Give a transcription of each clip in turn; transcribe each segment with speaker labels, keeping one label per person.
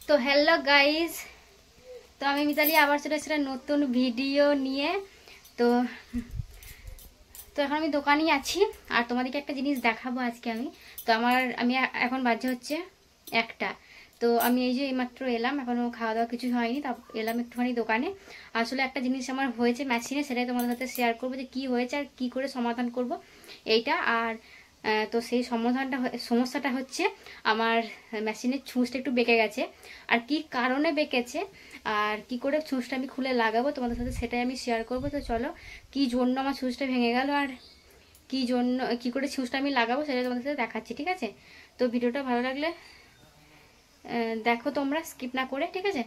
Speaker 1: তো hello guys, তো আমি মিতালি আবার চলে এসেছি নতুন ভিডিও নিয়ে। তো তো এখন আমি দোকানেই আছি আর তোমাদেরকে একটা জিনিস দেখাবো আজকে আমি। তো আমি এখন বাজে হচ্ছে 1টা। তো আমি এই যে এইমাত্র এলাম, এখনো খাওয়া দাওয়া কিছু হয়নি, তা এলাম একটুখানি দোকানে। আসলে একটা জিনিস আমার হয়েছে মেশিনে, সেটাই তোমাদের সাথে শেয়ার করবো যে কি হয়েছে আর কি করে সমাধান করব এইটা। আর তো সেই সমস্যাটা হচ্ছে আমার মেশিনের ছুঁচটা একটু বেঁকে গেছে। আর কি কারণে বেঁকেছে আর কি করে ছুঁচটা আমি খুলে লাগাবো তোমাদের সাথে সেটাই আমি শেয়ার করবো। তো চলো, কি জন্য আমার ছুঁচটা ভেঙে গেল আর কি করে ছুঁচটা আমি লাগাবো সেটা তোমাদের সাথে দেখাচ্ছি, ঠিক আছে? তো ভিডিওটা ভালো লাগলে দেখো তোমরা, স্কিপ না করে, ঠিক আছে?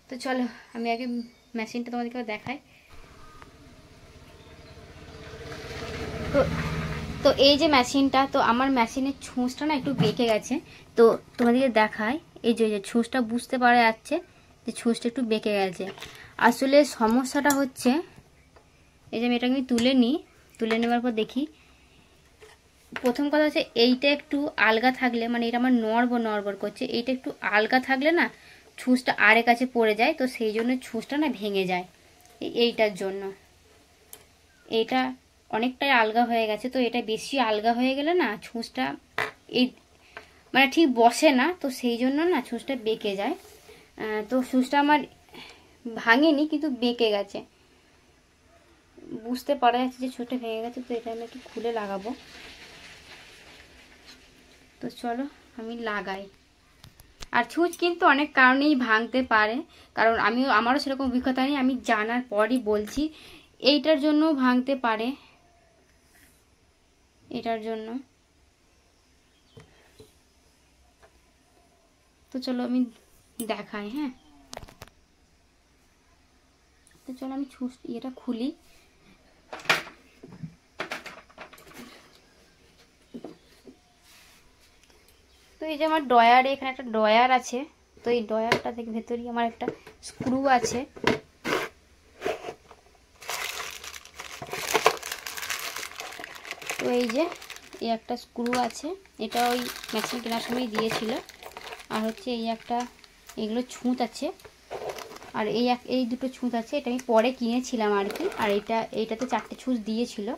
Speaker 1: তো চলো আমি আগে মেশিনটা তোমাদেরকে দেখাই। তো তো এই যে মেশিনটা, তো আমার মেশিনের ছুঁচটা না একটু বেঁকে গেছে। তো তোমাদেরকে দেখায়, এই যে ছুঁচটা বুঝতে পারা যাচ্ছে যে ছুঁচটা একটু বেঁকে গেছে। আসলে সমস্যাটা হচ্ছে এই যে আমি এটাকে তুলে নেওয়ার পর দেখি, প্রথম কথা হচ্ছে এইটা একটু আলগা থাকলে, মানে এটা আমার নড়বড় করছে, এইটা একটু আলগা থাকলে না ছুঁচটা আরে কাছে পড়ে যায়, তো সেই জন্য ছুঁচটা না ভেঙে যায়। এইটার জন্য এইটা অনেকটাই আলগা হয়ে গেছে, তো এটা বেশি আলগা হয়ে গেলে না ছুঁচটা এই মানে ঠিক বসে না, তো সেই জন্য না ছুঁচটা বেঁকে যায়। তো ছুঁচটা আমার ভাঙেনি কিন্তু বেঁকে গেছে, বুঝতে পারা যাচ্ছে যে ছুঁচটা ভেঙে গেছে। তো এটা আমি একটু খুলে লাগাবো। তো চলো আমি লাগাই। আর ছুঁচ কিন্তু অনেক কারণেই ভাঙতে পারে, কারণ আমারও সেরকম অভিজ্ঞতা নেই, আমি জানার পরই বলছি। এইটার জন্য ভাঙতে পারে, এটার জন্য। তো চলো আমি দেখাই, হ্যাঁ। তো চলো আমি এটা খুলি। তো এই যে আমার ড্রয়ারে, এখানে একটা ড্রয়ার আছে, তো এই ড্রয়ারটা থেকে ভেতরেই আমার একটা স্ক্রু আছে। তো এই যে এই একটা স্ক্রু আছে, এটা ওই মেশিন কেনার সময় দিয়েছিল। আর হচ্ছে এগুলো ছুঁচ আছে, আর এই দুটো ছুঁচ আছে, এটা আমি পরে কিনেছিলাম আর কি। আর এইটাতে 4টে ছুঁচ দিয়েছিল,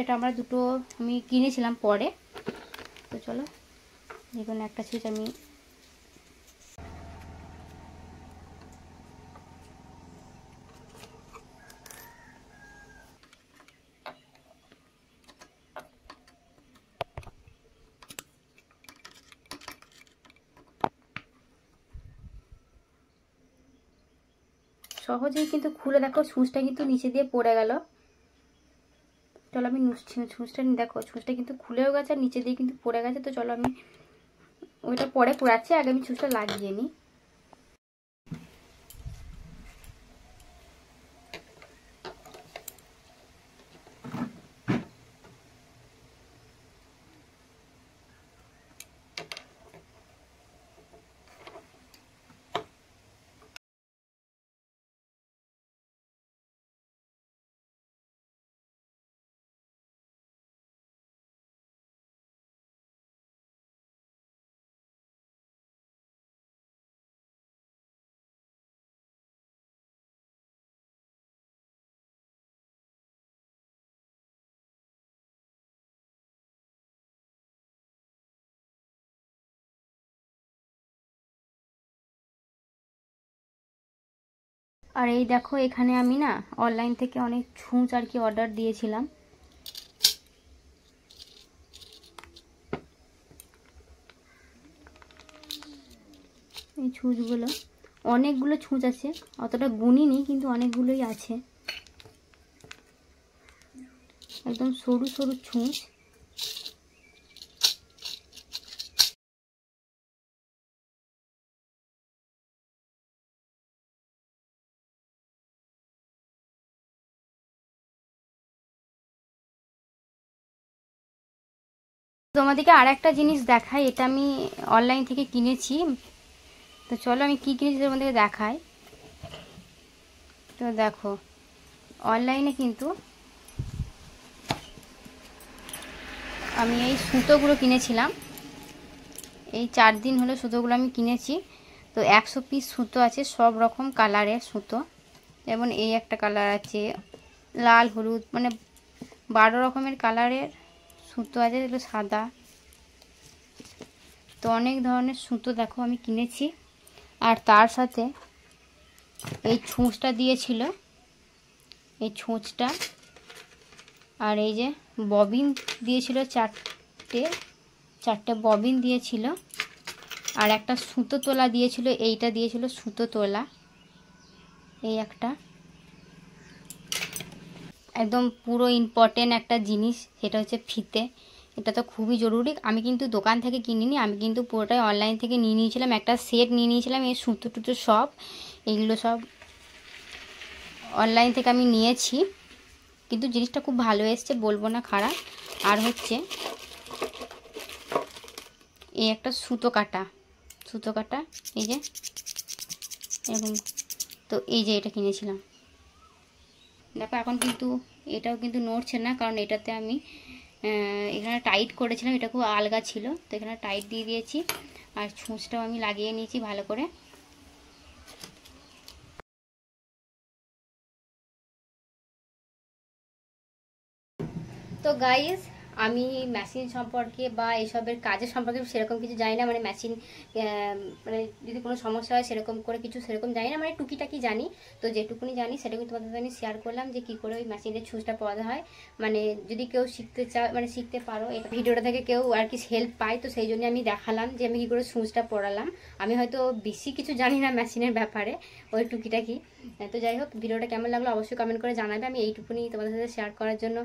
Speaker 1: এটা আমরা দুটো আমি কিনেছিলাম পরে। তো চলো যে কোনো একটা ছুঁচ আমি সহজেই কিন্তু খুলে, দেখো ছুঁচটা কিন্তু নিচে দিয়ে পড়ে গেল। চলো আমি ছুঁচটা দেখো, ছুঁচটা কিন্তু খুলেও গেছে আর নিচে দিয়ে কিন্তু পড়ে গেছে। তো চলো আমি ওইটা পরে পোড়াচ্ছি, আগে আমি ছুঁচটা লাগিয়ে নিই। আর এই দেখো, এখানে আমি না অনলাইন থেকে অনেক ছুঁচ আর কি অর্ডার দিয়েছিলাম। এই ছুঁচগুলো, অনেকগুলো ছুঁচ আছে, অতটা গুনিনি কিন্তু অনেকগুলোই আছে, একদম সরু সরু ছুঁচ। তোমাদেরকে আর একটা জিনিস দেখাই, এটা আমি অনলাইন থেকে কিনেছি। তো চলো আমি কি কিনেছি তোমাদেরকে দেখাই। তো দেখো, অনলাইনে কিন্তু আমি এই সুতোগুলো কিনেছিলাম, এই 4 দিন হলো সুতোগুলো আমি কিনেছি। তো 100 পিস সুতো আছে, সব রকম কালারের সুতো। যেমন এই একটা কালার আছে, লাল হলুদ, মানে 12 রকমের কালারের সুতো আছে, এগুলো সাদা। তো অনেক ধরনের সুতো দেখো আমি কিনেছি। আর তার সাথে এই ছুঁচটা দিয়েছিল, এই ছুঁচটা, আর এই যে ববিন দিয়েছিল, চারটে ববিন দিয়েছিল। আর একটা সুতো তোলা দিয়েছিল, এইটা দিয়েছিল সুতো তোলা, এই একটা একদম পুরো ইম্পর্টেন্ট একটা জিনিস, সেটা হচ্ছে ফিতে। এটা তো খুবই জরুরি। আমি কিন্তু দোকান থেকে কিনিনি, আমি কিন্তু পুরোটাই অনলাইন থেকে নিয়ে নিয়েছিলাম। একটা সেট নিয়ে নিয়েছিলাম, এই সুতো টুতো সব, এইগুলো সব অনলাইন থেকে আমি নিয়েছি। কিন্তু জিনিসটা খুব ভালো এসছে, বলবো না খারাপ। আর হচ্ছে এই একটা সুতো কাটা, এই যে এরকম। তো এই যে এটা কিনেছিলাম, দেখো এখন কিন্তু এটাও কিন্তু নড়ছে না, কারণ এটাতে আমি এখানে টাইট করেছিলাম, এটা খুব আলগা ছিল, তো এখানে টাইট দিয়ে দিয়েছি। আর ছুঁচটাও আমি লাগিয়ে নিয়েছি ভালো করে। তো গাইস, আমি মেশিন সম্পর্কে বা এইসবের কাজের সম্পর্কে সেরকম কিছু জানি না, মানে মেশিন মানে যদি কোনো সমস্যা হয় সেরকম করে কিছু সেরকম জানি না, মানে টুকিটাকি জানি। তো যেটুকুনি জানি সেটুকুনি তোমাদের সাথে আমি শেয়ার করলাম, যে কী করে ওই মেশিনের ছুঁচটা পড়াতে হয়। মানে যদি কেউ শিখতে চাও, মানে শিখতে পারো, এই ভিডিওটা থেকে কেউ আর কি হেল্প পায়, তো সেই জন্য আমি দেখালাম যে আমি কী করে ছুঁচটা পড়ালাম। আমি হয়তো বেশি কিছু জানি না মেশিনের ব্যাপারে, ওই টুকিটাকি। তো যাই হোক, ভিডিওটা কেমন লাগলো অবশ্যই কমেন্ট করে জানাবে। আমি এইটুকুনি তোমাদের সাথে শেয়ার করার জন্য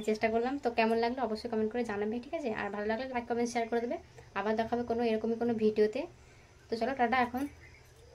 Speaker 1: চেষ্টা করলাম। তো কেমন লাগলো অবশ্যই কমেন্ট করে জানাবে, ঠিক আছে? আর ভালো লাগলে লাইক কমেন্ট শেয়ার করে দেবে। আবার দেখাবে কোনো এরকমই কোনো ভিডিওতে। তো চলো টাটা এখন।